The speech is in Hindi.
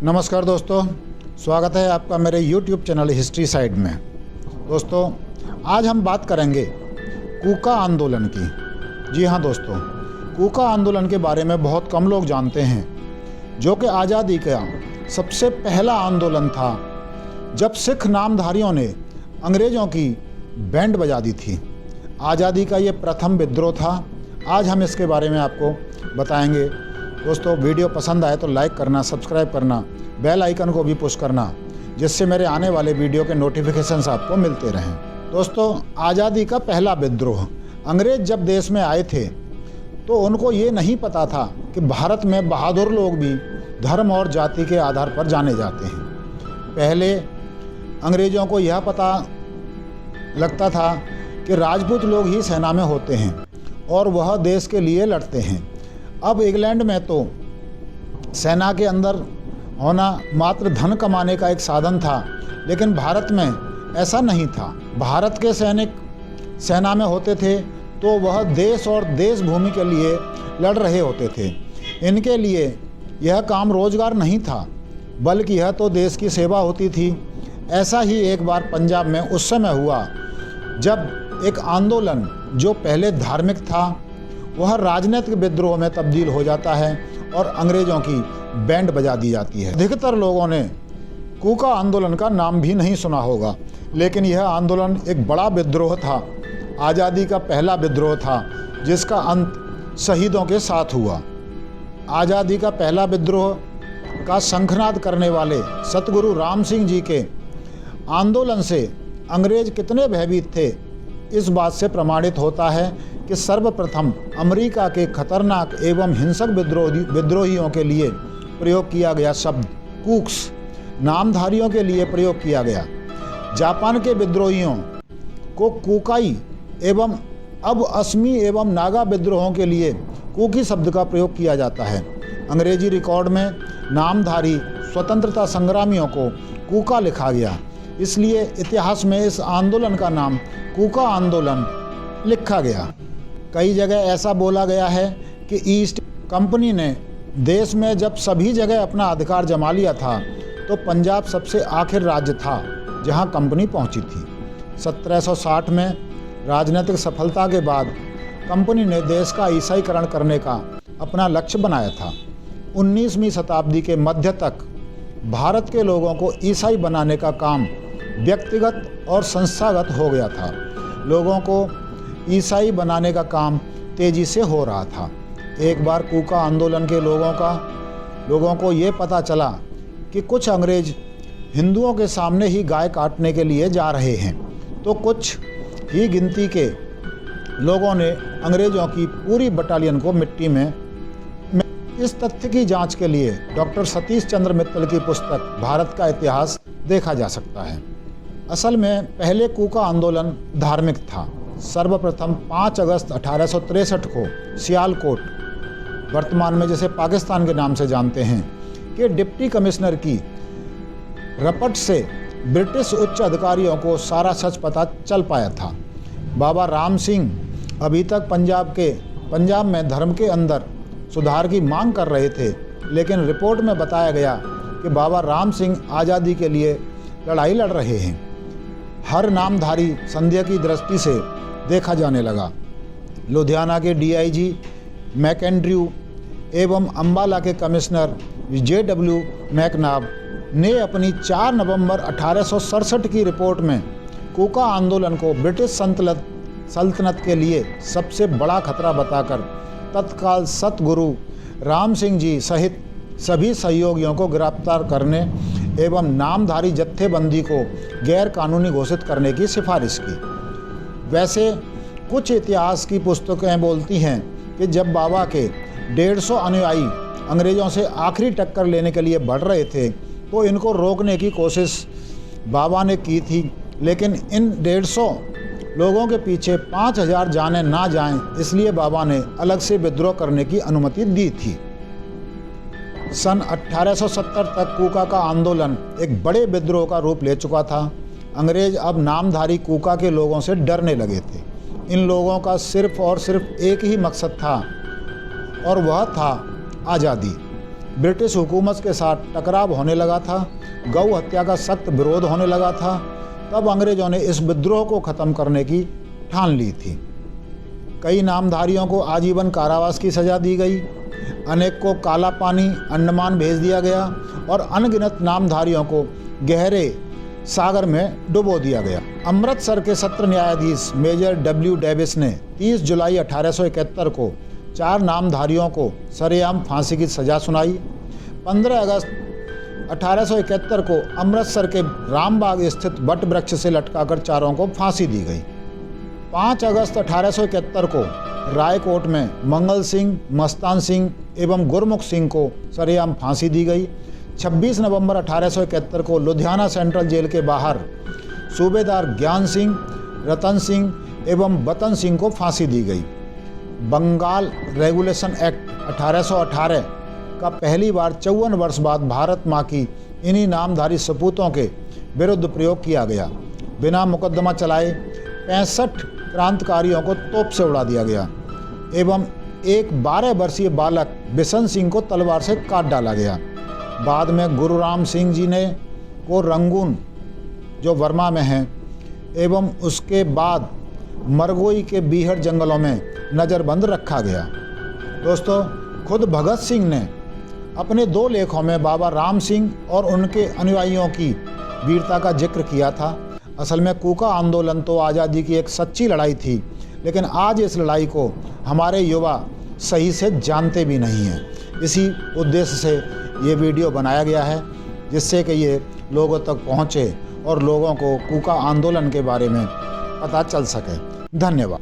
नमस्कार दोस्तों, स्वागत है आपका मेरे YouTube चैनल हिस्ट्री साइड में। दोस्तों, आज हम बात करेंगे कूका आंदोलन की। जी हाँ दोस्तों, कूका आंदोलन के बारे में बहुत कम लोग जानते हैं, जो कि आज़ादी का सबसे पहला आंदोलन था जब सिख नामधारियों ने अंग्रेज़ों की बैंड बजा दी थी। आज़ादी का ये प्रथम विद्रोह था। आज हम इसके बारे में आपको बताएंगे। दोस्तों, वीडियो पसंद आए तो लाइक करना, सब्सक्राइब करना, बेल आइकन को भी पुश करना, जिससे मेरे आने वाले वीडियो के नोटिफिकेशंस आपको मिलते रहें। दोस्तों, आज़ादी का पहला विद्रोह। अंग्रेज़ जब देश में आए थे तो उनको ये नहीं पता था कि भारत में बहादुर लोग भी धर्म और जाति के आधार पर जाने जाते हैं। पहले अंग्रेज़ों को यह पता लगता था कि राजपूत लोग ही सेना में होते हैं और वह देश के लिए लड़ते हैं। अब इंग्लैंड में तो सेना के अंदर होना मात्र धन कमाने का एक साधन था, लेकिन भारत में ऐसा नहीं था। भारत के सैनिक सेना में होते थे तो वह देश और देश भूमि के लिए लड़ रहे होते थे। इनके लिए यह काम रोजगार नहीं था, बल्कि यह तो देश की सेवा होती थी। ऐसा ही एक बार पंजाब में उस समय हुआ जब एक आंदोलन जो पहले धार्मिक था वह राजनीतिक विद्रोह में तब्दील हो जाता है और अंग्रेज़ों की बैंड बजा दी जाती है। अधिकतर लोगों ने कूका आंदोलन का नाम भी नहीं सुना होगा, लेकिन यह आंदोलन एक बड़ा विद्रोह था। आज़ादी का पहला विद्रोह था जिसका अंत शहीदों के साथ हुआ। आज़ादी का पहला विद्रोह का शंखनाद करने वाले सतगुरु राम सिंह जी के आंदोलन से अंग्रेज कितने भयभीत थे, इस बात से प्रमाणित होता है कि सर्वप्रथम अमेरिका के खतरनाक एवं हिंसक विद्रोहियों के लिए प्रयोग किया गया शब्द कूक्स नामधारियों के लिए प्रयोग किया गया। जापान के विद्रोहियों को कूकाई एवं अब असमी एवं नागा विद्रोहों के लिए कूकी शब्द का प्रयोग किया जाता है। अंग्रेजी रिकॉर्ड में नामधारी स्वतंत्रता संग्रामियों को कूका लिखा गया, इसलिए इतिहास में इस आंदोलन का नाम कूका आंदोलन लिखा गया। कई जगह ऐसा बोला गया है कि ईस्ट कंपनी ने देश में जब सभी जगह अपना अधिकार जमा लिया था तो पंजाब सबसे आखिर राज्य था जहां कंपनी पहुंची थी। 1760 में राजनीतिक सफलता के बाद कंपनी ने देश का ईसाईकरण करने का अपना लक्ष्य बनाया था। 19वीं शताब्दी के मध्य तक भारत के लोगों को ईसाई बनाने का काम व्यक्तिगत और संस्थागत हो गया था। लोगों को ईसाई बनाने का काम तेजी से हो रहा था। एक बार कूका आंदोलन के लोगों को ये पता चला कि कुछ अंग्रेज हिंदुओं के सामने ही गाय काटने के लिए जा रहे हैं, तो कुछ ही गिनती के लोगों ने अंग्रेज़ों की पूरी बटालियन को मिट्टी में इस तथ्य की जांच के लिए डॉक्टर सतीश चंद्र मित्तल की पुस्तक भारत का इतिहास देखा जा सकता है। असल में पहले कूका आंदोलन धार्मिक था। सर्वप्रथम 5 अगस्त 1863 को सियालकोट, वर्तमान में जैसे पाकिस्तान के नाम से जानते हैं, के डिप्टी कमिश्नर की रपट से ब्रिटिश उच्च अधिकारियों को सारा सच पता चल पाया था। बाबा राम सिंह अभी तक पंजाब में धर्म के अंदर सुधार की मांग कर रहे थे, लेकिन रिपोर्ट में बताया गया कि बाबा राम सिंह आज़ादी के लिए लड़ाई लड़ रहे हैं। हर नामधारी संदेह की दृष्टि से देखा जाने लगा। लुधियाना के डीआईजी मैकेंड्रू एवं अम्बाला के कमिश्नर JW मैकनाब ने अपनी 4 नवंबर 1867 की रिपोर्ट में कूका आंदोलन को ब्रिटिश सल्तनत के लिए सबसे बड़ा खतरा बताकर तत्काल सतगुरु राम सिंह जी सहित सभी सहयोगियों को गिरफ्तार करने एवं नामधारी जत्थेबंदी को गैर कानूनी घोषित करने की सिफारिश की। वैसे कुछ इतिहास की पुस्तकें बोलती हैं कि जब बाबा के 150 अनुयायी अंग्रेज़ों से आखिरी टक्कर लेने के लिए बढ़ रहे थे तो इनको रोकने की कोशिश बाबा ने की थी, लेकिन इन 150 लोगों के पीछे 5000 जाने ना जाएं, इसलिए बाबा ने अलग से विद्रोह करने की अनुमति दी थी। सन 1870 तक कूका का आंदोलन एक बड़े विद्रोह का रूप ले चुका था। अंग्रेज अब नामधारी कूका के लोगों से डरने लगे थे। इन लोगों का सिर्फ और सिर्फ एक ही मकसद था और वह था आज़ादी। ब्रिटिश हुकूमत के साथ टकराव होने लगा था, गौ हत्या का सख्त विरोध होने लगा था, तब अंग्रेज़ों ने इस विद्रोह को ख़त्म करने की ठान ली थी। कई नामधारियों को आजीवन कारावास की सज़ा दी गई, अनेक को काला पानी अंडमान भेज दिया गया और अनगिनत नामधारियों को गहरे सागर में डुबो दिया गया। अमृतसर के सत्र न्यायाधीश मेजर डब्ल्यू डेविस ने 30 जुलाई 1871 को 4 नामधारियों को सरेआम फांसी की सज़ा सुनाई। 15 अगस्त 1871 को अमृतसर के रामबाग स्थित वट वृक्ष से लटकाकर चारों को फांसी दी गई। 5 अगस्त 1871 को रायकोट में मंगल सिंह, मस्तान सिंह एवं गुरमुख सिंह को सरेआम फांसी दी गई। 26 नवंबर 1871 को लुधियाना सेंट्रल जेल के बाहर सूबेदार ज्ञान सिंह, रतन सिंह एवं बतन सिंह को फांसी दी गई। बंगाल रेगुलेशन एक्ट 1818 का पहली बार 54 वर्ष बाद भारत माँ की इन्हीं नामधारी सपूतों के विरुद्ध प्रयोग किया गया। बिना मुकदमा चलाए 65 क्रांतिकारियों को तोप से उड़ा दिया गया एवं एक 12 वर्षीय बालक बिशन सिंह को तलवार से काट डाला गया। बाद में गुरु राम सिंह जी ने को रंगून जो वर्मा में है एवं उसके बाद मरगोई के बीहड़ जंगलों में नज़रबंद रखा गया। दोस्तों, खुद भगत सिंह ने अपने 2 लेखों में बाबा राम सिंह और उनके अनुयायियों की वीरता का जिक्र किया था। असल में कूका आंदोलन तो आज़ादी की एक सच्ची लड़ाई थी, लेकिन आज इस लड़ाई को हमारे युवा सही से जानते भी नहीं हैं। इसी उद्देश्य से ये वीडियो बनाया गया है, जिससे कि ये लोगों तक पहुँचे और लोगों को कूका आंदोलन के बारे में पता चल सके। धन्यवाद।